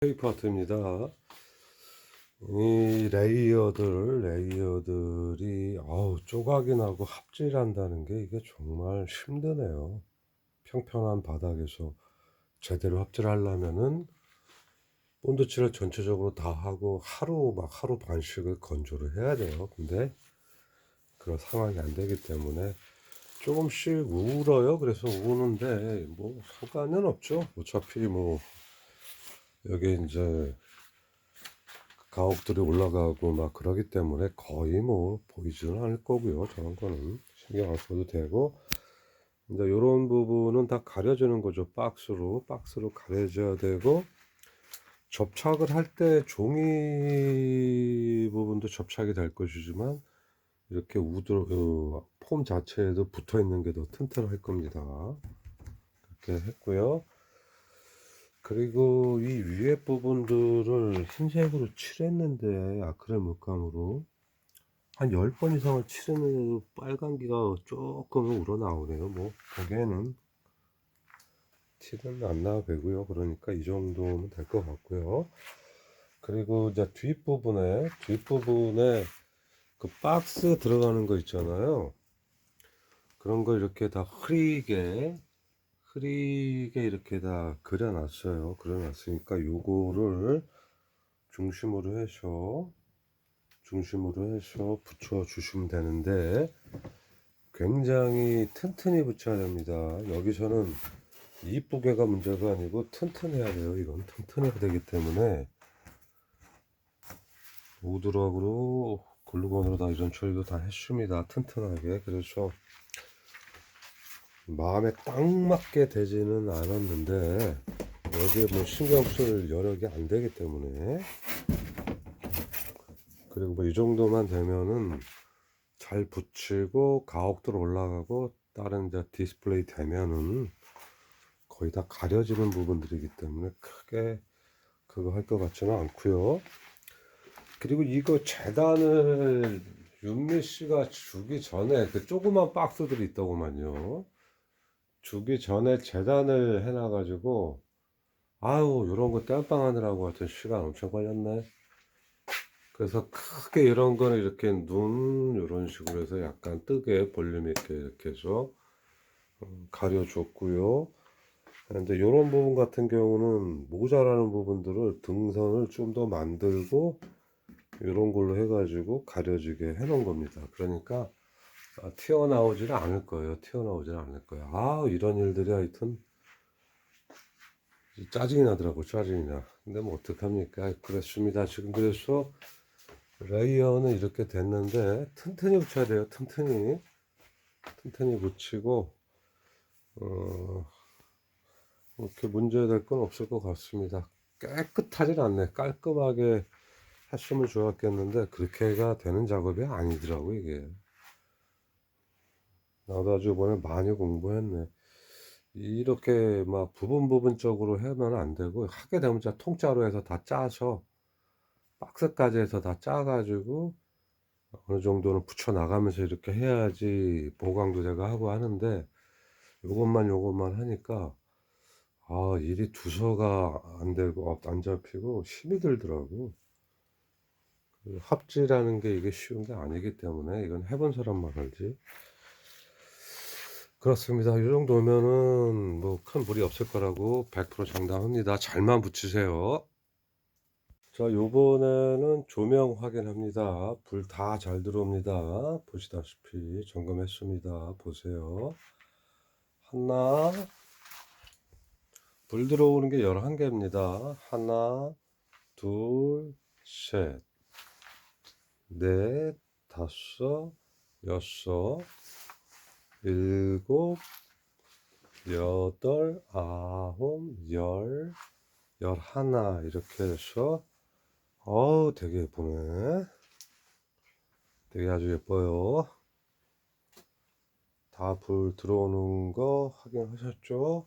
페이퍼트입니다. 이 레이어들이 조각이 나고 합질한다는 게 이게 정말 힘드네요. 평평한 바닥에서 제대로 합질하려면은 본드칠을 전체적으로 다 하고 하루 반씩을 건조를 해야 돼요. 근데 그런 상황이 안 되기 때문에 조금씩 우울어요. 그래서 우는데 뭐 상관은 없죠. 어차피 뭐 여기 이제 가옥들이 올라가고 막 그러기 때문에 거의 뭐 보이지는 않을 거고요. 저런 거는 신경 안 써도 되고, 이제 이런 부분은 다 가려주는 거죠. 박스로 가려져야 되고, 접착을 할 때 종이 부분도 접착이 될 것이지만 이렇게 폼 자체에도 붙어 있는 게 더 튼튼할 겁니다. 그렇게 했고요. 그리고 이 위에 부분들을 흰색으로 칠했는데, 아크릴 물감으로 한 10번 이상을 칠했는데도 빨간기가 조금은 우러나오네요. 뭐 보기에는 티는 안 나도 되고요. 그러니까 이 정도면 될 것 같고요. 그리고 이제 뒷부분에 그 박스 들어가는 거 있잖아요. 그런 거 이렇게 다 흐리게 이렇게 다 그려놨으니까 요거를 중심으로 해서 붙여 주시면 되는데, 굉장히 튼튼히 붙여야 됩니다. 여기서는 이쁘게가 문제가 아니고 튼튼해야 돼요. 이건 튼튼해야 되기 때문에 우드락으로 글루건으로 다 이런 처리도 다 했습니다. 튼튼하게. 그래서 마음에 딱 맞게 되지는 않았는데, 여기에 뭐 신경 쓸 여력이 안 되기 때문에, 그리고 뭐 이 정도만 되면은 잘 붙이고 가옥들 올라가고 다른 이제 디스플레이 되면은 거의 다 가려지는 부분들이기 때문에 크게 그거 할 것 같지는 않고요. 그리고 이거 재단을 윤미 씨가 주기 전에 그 조그만 박스들이 있더구만요. 주기 전에 재단을 해놔가지고 아유 요런 거 땜빵 하느라고 하여튼 시간 엄청 걸렸네. 그래서 크게 이런 거는 이렇게 눈 이런 식으로 해서 약간 뜨게 볼륨 있게 이렇게 해서 가려줬고요. 근데 이런 부분 같은 경우는 모자라는 부분들을 등선을 좀 더 만들고 이런 걸로 해가지고 가려지게 해 놓은 겁니다. 그러니까 튀어나오지는 않을 거예요. 이런 일들이 하여튼 짜증이 나더라고. 짜증이 나. 근데 뭐 어떡합니까. 그랬습니다. 지금 그래서 레이어는 이렇게 됐는데 튼튼히 붙여야 돼요. 튼튼히 붙이고 어, 이렇게 문제될 건 없을 것 같습니다. 깨끗하진 않네. 깔끔하게 했으면 좋았겠는데 그렇게가 되는 작업이 아니더라고 이게. 나도 아주 이번에 많이 공부했네. 이렇게 막 부분적으로 하면 안 되고, 하게 되면 진짜 통짜로 해서 다 짜서 박스까지 해서 다 짜가지고 어느 정도는 붙여 나가면서 이렇게 해야지 보강도 제가 하고 하는데, 요것만 하니까 일이 두서가 안 되고 안 잡히고 힘이 들더라고. 합지라는 게 이게 쉬운 게 아니기 때문에 이건 해본 사람만 알지. 그렇습니다. 이 정도면은 뭐 큰 무리 없을 거라고 100% 장담합니다. 잘만 붙이세요. 자, 요번에는 조명 확인합니다. 불 다 잘 들어옵니다. 보시다시피 점검했습니다. 보세요. 하나, 불 들어오는 게 11개입니다. 하나, 둘, 셋, 넷, 다섯, 여섯, 일곱, 여덟, 아홉, 열하나 이렇게 해서 되게 예쁘네. 되게 아주 예뻐요. 다 불 들어오는 거 확인하셨죠?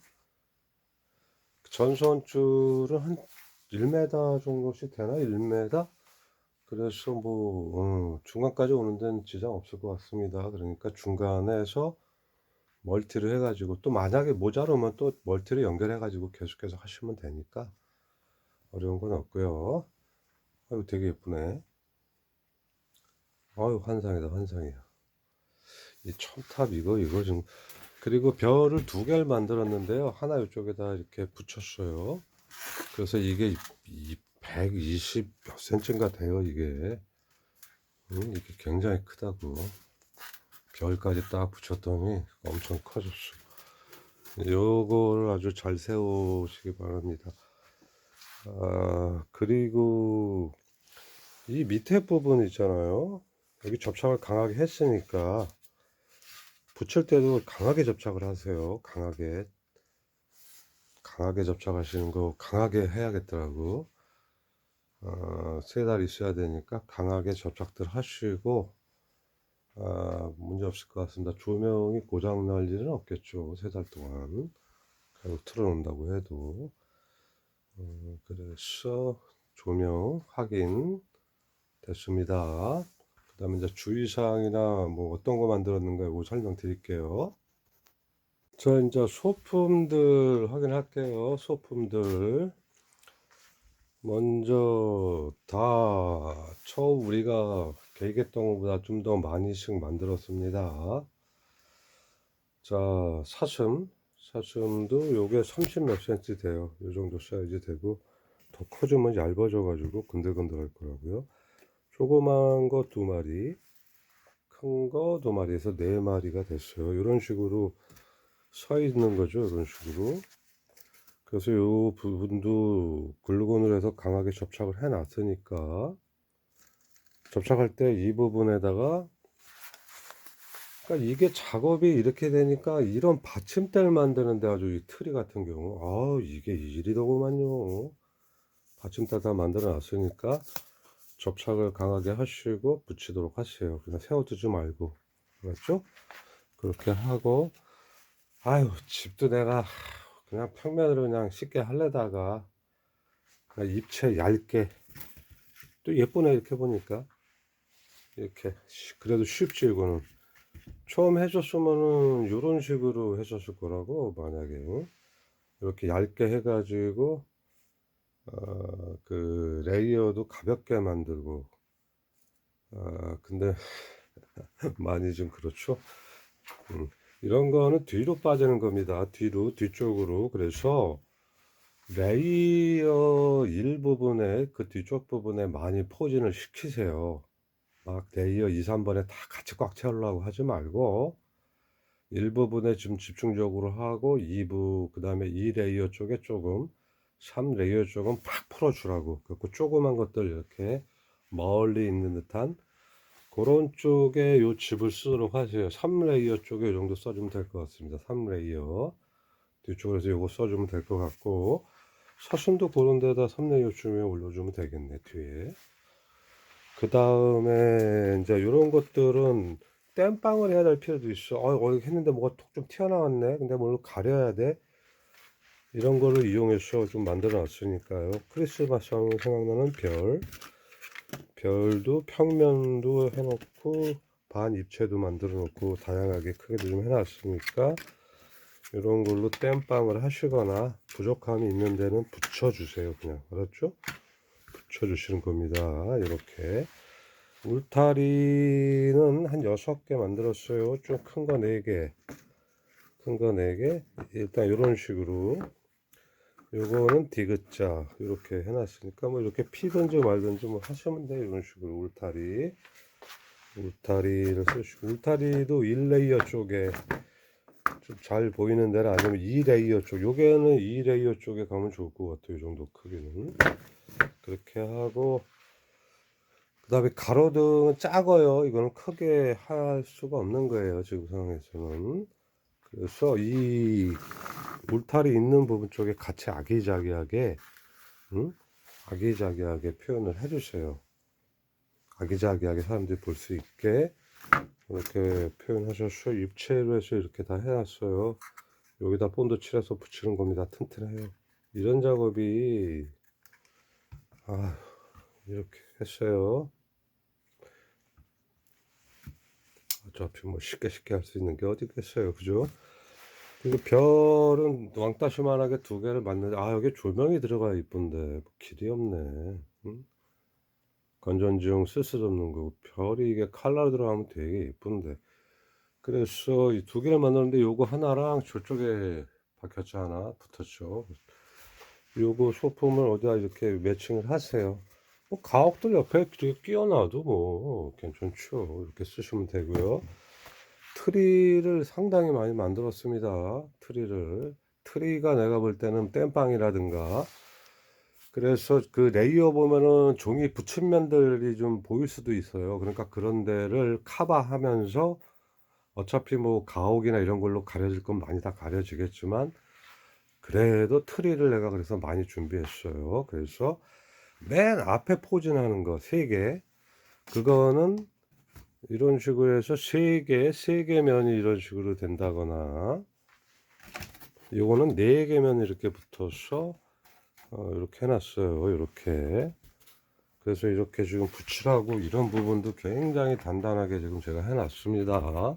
전선줄은 한 1m 정도씩 되나? 1m? 그래서 뭐 중간까지 오는 데는 지장 없을 것 같습니다. 그러니까 중간에서 멀티를 해가지고 또 만약에 모자르면 또 멀티를 연결해가지고 계속해서 하시면 되니까 어려운 건 없고요. 아유, 되게 예쁘네. 아유, 환상이다, 환상이야. 이 첨탑 이거 좀. 그리고 별을 두 개를 만들었는데요. 하나 이쪽에다 이렇게 붙였어요. 그래서 이게 120 몇 센치인가 돼요, 이게. 이게 굉장히 크다고. 별까지 딱 붙였더니 엄청 커졌어. 요거를 아주 잘 세우시기 바랍니다. 그리고 이 밑에 부분 있잖아요. 여기 접착을 강하게 했으니까 붙일 때도 강하게 접착을 하세요. 강하게 접착하시는 거 강하게 해야겠더라고. 세 달 있어야 되니까 강하게 접착들 하시고, 문제 없을 것 같습니다. 조명이 고장 날 일은 없겠죠. 세 달 동안 계속 틀어놓는다고 해도. 그래서 조명 확인 됐습니다. 그 다음에 이제 주의사항이나 뭐 어떤 거 만들었는가 이거 설명드릴게요. 자, 이제 소품들 확인할게요. 소품들. 먼저 다 처음 우리가 계획했던 것보다 좀 더 많이씩 만들었습니다. 자, 사슴도 요게 30 몇 센치 돼요. 요 정도 사이즈 되고, 더 커지면 얇아져 가지고 근들근들 할 거라고요. 조그만 거 두 마리, 큰 거 두 마리에서 네 마리가 됐어요. 이런 식으로 서 있는 거죠. 이런 식으로. 그래서 요 부분도 글루건으로 해서 강하게 접착을 해 놨으니까 접착할 때 이 부분에다가, 그러니까 이게 작업이 이렇게 되니까 이런 받침대를 만드는데 아주 이 트리 같은 경우 이게 일이더구만요. 받침대 다 만들어 놨으니까 접착을 강하게 하시고 붙이도록 하세요. 그냥 세워두지 말고. 알았죠? 그렇게 하고, 집도 내가 그냥 평면으로 그냥 쉽게 하려다가 그냥 입체 얇게, 또 예쁘네 이렇게 보니까. 이렇게 그래도 쉽지 이거는. 처음 해줬으면은 이런 식으로 해줬을 거라고. 만약에 이렇게 얇게 해가지고 그 레이어도 가볍게 만들고, 근데 많이 좀 그렇죠. 이런 거는 뒤로 빠지는 겁니다. 뒤쪽으로. 그래서 레이어 일부분에 그 뒤쪽 부분에 많이 포진을 시키세요. 막 레이어 2, 3번에 다 같이 꽉 채우려고 하지 말고 일부분에 좀 집중적으로 하고 2부 그 다음에 2레이어 쪽에 조금 3레이어 쪽은 팍 풀어주라고. 그리고 조그만 것들 이렇게 멀리 있는 듯한 그런 쪽에 요 집을 쓰도록 하세요. 3레이어 쪽에 이 정도 써주면 될 것 같습니다. 3레이어 뒤쪽에서 요거 써주면 될 것 같고, 사슴도 그런 데다 3레이어쯤에 올려주면 되겠네. 뒤에 그 다음에 이제 이런 것들은 땜빵을 해야 될 필요도 있어. 어디 했는데 뭐가 톡 좀 튀어나왔네. 근데 뭘 가려야 돼. 이런 거를 이용해서 좀 만들어 놨으니까요. 크리스마스 하면 생각나는 별도 평면도 해놓고 반 입체도 만들어 놓고 다양하게 크게도 좀 해놨으니까 이런 걸로 땜빵을 하시거나 부족함이 있는 데는 붙여주세요. 그냥. 알았죠? 붙여주시는 겁니다. 이렇게. 울타리는 한 6개 만들었어요. 좀 큰 거 4개, 큰 거 4개. 일단 이런 식으로. 요거는 디귿자 이렇게 해놨으니까 뭐 이렇게 피든지 말든지 뭐 하시면 돼요. 이런 식으로 울타리를 쓰시고, 울타리도 1레이어 쪽에 좀 잘 보이는 데는 아니면 2레이어 쪽, 요게는 2레이어 쪽에 가면 좋을 것 같아요. 이 정도 크기는. 그렇게 하고, 그 다음에 가로등은 작아요. 이거는 크게 할 수가 없는 거예요. 지금 상황에서는. 그래서 이 울타리 있는 부분 쪽에 같이 아기자기하게, 응? 아기자기하게 표현을 해주세요. 아기자기하게 사람들이 볼 수 있게 이렇게 표현하셨어요. 입체로 해서 이렇게 다 해놨어요. 여기다 본드 칠해서 붙이는 겁니다. 튼튼해요. 이런 작업이 이렇게 했어요. 어차피 뭐 쉽게 할 수 있는 게 어디 있겠어요. 그죠? 그리고 별은 왕따시만하게 두 개를 만드는데, 아, 여기 조명이 들어가야 이쁜데 뭐 길이 없네. 응? 건전지용 쓸쓸없는 거. 별이 이게 칼라로 들어가면 되게 예쁜데. 그래서 이 두 개를 만드는데 요거 하나랑 저쪽에 박혔죠. 하나 붙었죠. 요거 소품을 어디다 이렇게 매칭을 하세요. 뭐 가옥들 옆에 이렇게 끼워놔도 뭐 괜찮죠. 이렇게 쓰시면 되고요. 트리를 상당히 많이 만들었습니다. 트리가 내가 볼 때는 땜빵이라든가, 그래서 그 레이어 보면은 종이 붙임면들이 좀 보일 수도 있어요. 그러니까 그런 데를 커버하면서, 어차피 뭐 가옥이나 이런 걸로 가려질 건 많이 다 가려지겠지만, 그래도 트리를 내가 그래서 많이 준비했어요. 그래서 맨 앞에 포진하는 거 세 개, 그거는 이런 식으로 해서 세 개 면이 이런 식으로 된다거나, 요거는 네 개면 이렇게 붙어서 이렇게 해놨어요. 이렇게. 그래서 이렇게 지금 붙이라고 이런 부분도 굉장히 단단하게 지금 제가 해놨습니다.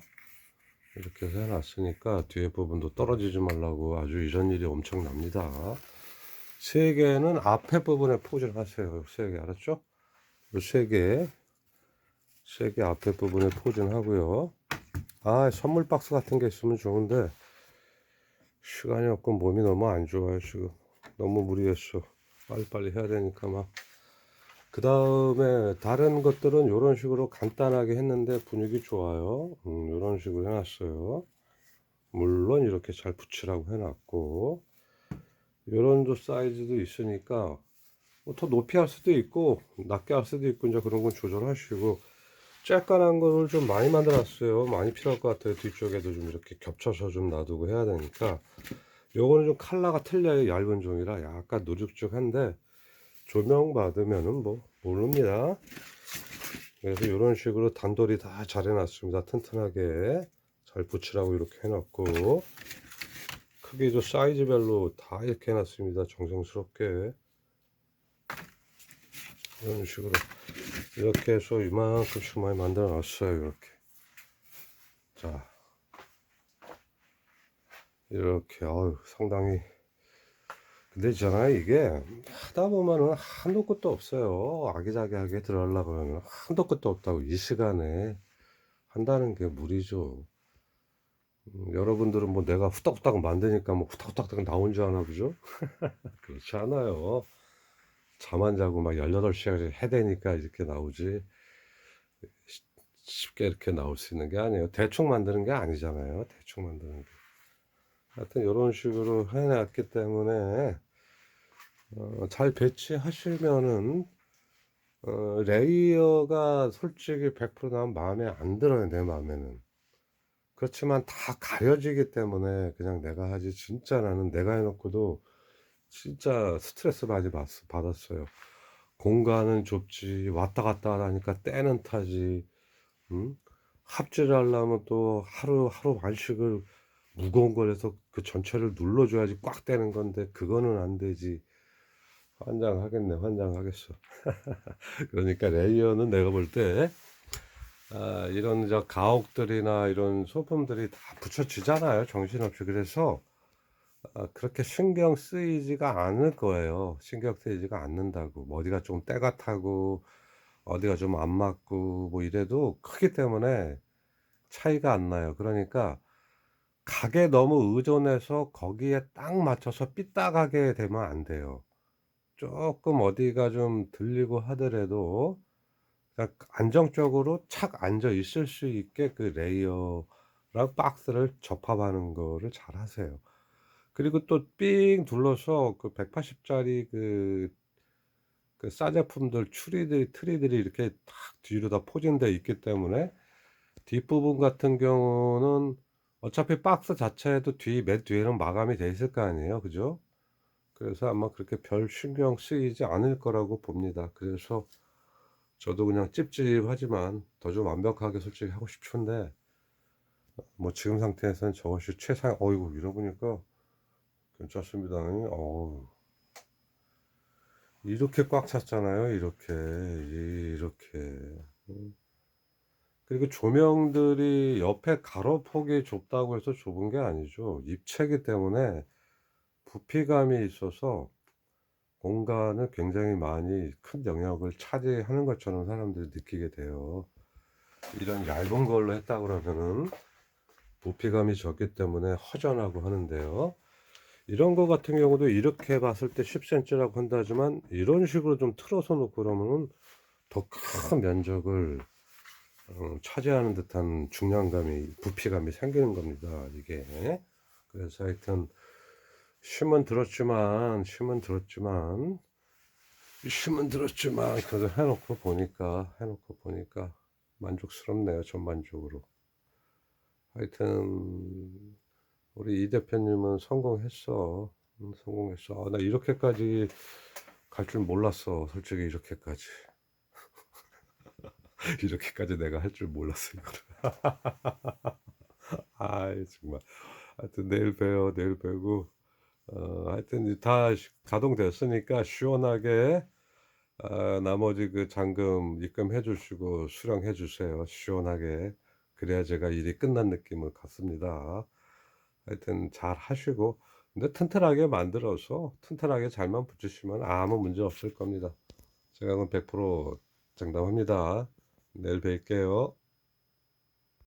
이렇게 해서 해놨으니까 뒤에 부분도 떨어지지 말라고 아주 이런 일이 엄청납니다. 세 개는 앞에 부분에 포즈를 하세요. 세 개 알았죠? 세 개 앞에 부분에 포즈를 하고요. 아, 선물 박스 같은 게 있으면 좋은데 시간이 없고 몸이 너무 안 좋아요. 지금 너무 무리했어. 빨리빨리 해야 되니까 막. 그 다음에 다른 것들은 이런 식으로 간단하게 했는데 분위기 좋아요. 이런 식으로 해놨어요. 물론 이렇게 잘 붙이라고 해놨고, 이런 사이즈도 있으니까 뭐더 높이 할 수도 있고 낮게 할 수도 있고, 이제 그런 건 조절하시고. 쬐깐한 거를 좀 많이 만들었어요. 많이 필요할 것 같아요. 뒤쪽에도 좀 이렇게 겹쳐서 좀 놔두고 해야 되니까. 요거는 좀 컬러가 틀려요. 얇은 종이라 약간 누죽죽한데 조명 받으면은 뭐 모릅니다. 그래서 이런 식으로 단돌이 다 잘 해놨습니다. 튼튼하게 잘 붙이라고 이렇게 해놨고, 크기도 사이즈별로 다 이렇게 해놨습니다. 정성스럽게 이런 식으로 이렇게 해서 이만큼씩 많이 만들어 놨어요. 이렇게. 자, 이렇게 상당히. 근데 있잖아요, 이게 하다 보면은 한도 끝도 없어요. 아기자기하게 들어가려고 하면 한도 끝도 없다고. 이 시간에 한다는 게 무리죠. 여러분들은 뭐 내가 후딱후딱 만드니까 뭐 후딱후딱 나온 줄 아나 보죠? 그렇지 않아요. 잠 안 자고 막 18시간씩 해대니까 이렇게 나오지, 쉽게 이렇게 나올 수 있는 게 아니에요. 대충 만드는 게 아니잖아요. 대충 만드는 게. 하여튼 이런 식으로 해놨기 때문에 잘 배치하시면은, 레이어가 솔직히 100% 나면 마음에 안 들어요. 내 마음에는. 그렇지만 다 가려지기 때문에 그냥 내가 하지. 진짜 나는 내가 해놓고도 진짜 스트레스 많이 받았어요. 공간은 좁지, 왔다 갔다 하니까 때는 타지. 응? 합체를 하려면 또 하루 반씩을 무거운 거에서 그 전체를 눌러줘야지 꽉 되는 건데 그거는 안 되지. 환장하겠네, 환장하겠어. 그러니까 레이어는 내가 볼 때, 이런 저 가옥들이나 이런 소품들이 다 붙여지잖아요, 정신없이. 그래서 그렇게 신경 쓰이지가 않을 거예요. 신경 쓰이지가 않는다고. 뭐 어디가 좀 때가 타고 어디가 좀 안 맞고 뭐 이래도 크기 때문에 차이가 안 나요. 그러니까 각에 너무 의존해서 거기에 딱 맞춰서 삐딱하게 되면 안 돼요. 조금 어디가 좀 들리고 하더라도 그냥 안정적으로 착 앉아 있을 수 있게 그 레이어랑 박스를 접합하는 거를 잘 하세요. 그리고 또 삥 둘러서 그 180짜리 그 싸제품들 트리들이 이렇게 탁 뒤로 다 포진되어 있기 때문에 뒷부분 같은 경우는 어차피 박스 자체에도 맨 뒤에는 마감이 돼 있을 거 아니에요. 그죠? 그래서 아마 그렇게 별 신경 쓰이지 않을 거라고 봅니다. 그래서 저도 그냥 찝찝하지만 더 좀 완벽하게 솔직히 하고 싶은데, 뭐 지금 상태에서는 저것이 어이구, 이러보니까 괜찮습니다. 이렇게 꽉 찼잖아요. 이렇게. 그리고 조명들이 옆에 가로폭이 좁다고 해서 좁은 게 아니죠. 입체이기 때문에 부피감이 있어서 공간을 굉장히 많이 큰 영역을 차지하는 것처럼 사람들이 느끼게 돼요. 이런 얇은 걸로 했다 그러면은 부피감이 적기 때문에 허전하고 하는데요. 이런 거 같은 경우도 이렇게 봤을 때 10cm라고 한다지만 이런 식으로 좀 틀어서 놓고 그러면은 더 큰 면적을 차지하는 듯한 중량감이 부피감이 생기는 겁니다 이게. 그래서 하여튼 힘은 들었지만 그래도 해놓고 보니까 만족스럽네요 전반적으로. 하여튼 우리 이 대표님은 성공했어. 성공했어. 나 이렇게까지 갈 줄 몰랐어 솔직히. 이렇게까지 내가 할 줄 몰랐어 이거를. 아이 정말. 하여튼 내일 봬요. 내일 뵈고 하여튼 다 가동됐으니까 시원하게 나머지 그 잔금 입금해 주시고 수령해 주세요 시원하게. 그래야 제가 일이 끝난 느낌을 갖습니다. 하여튼 잘 하시고, 근데 튼튼하게 만들어서 튼튼하게 잘만 붙이시면 아무 문제 없을 겁니다. 제가 그건 100% 장담합니다. 내일 뵐게요.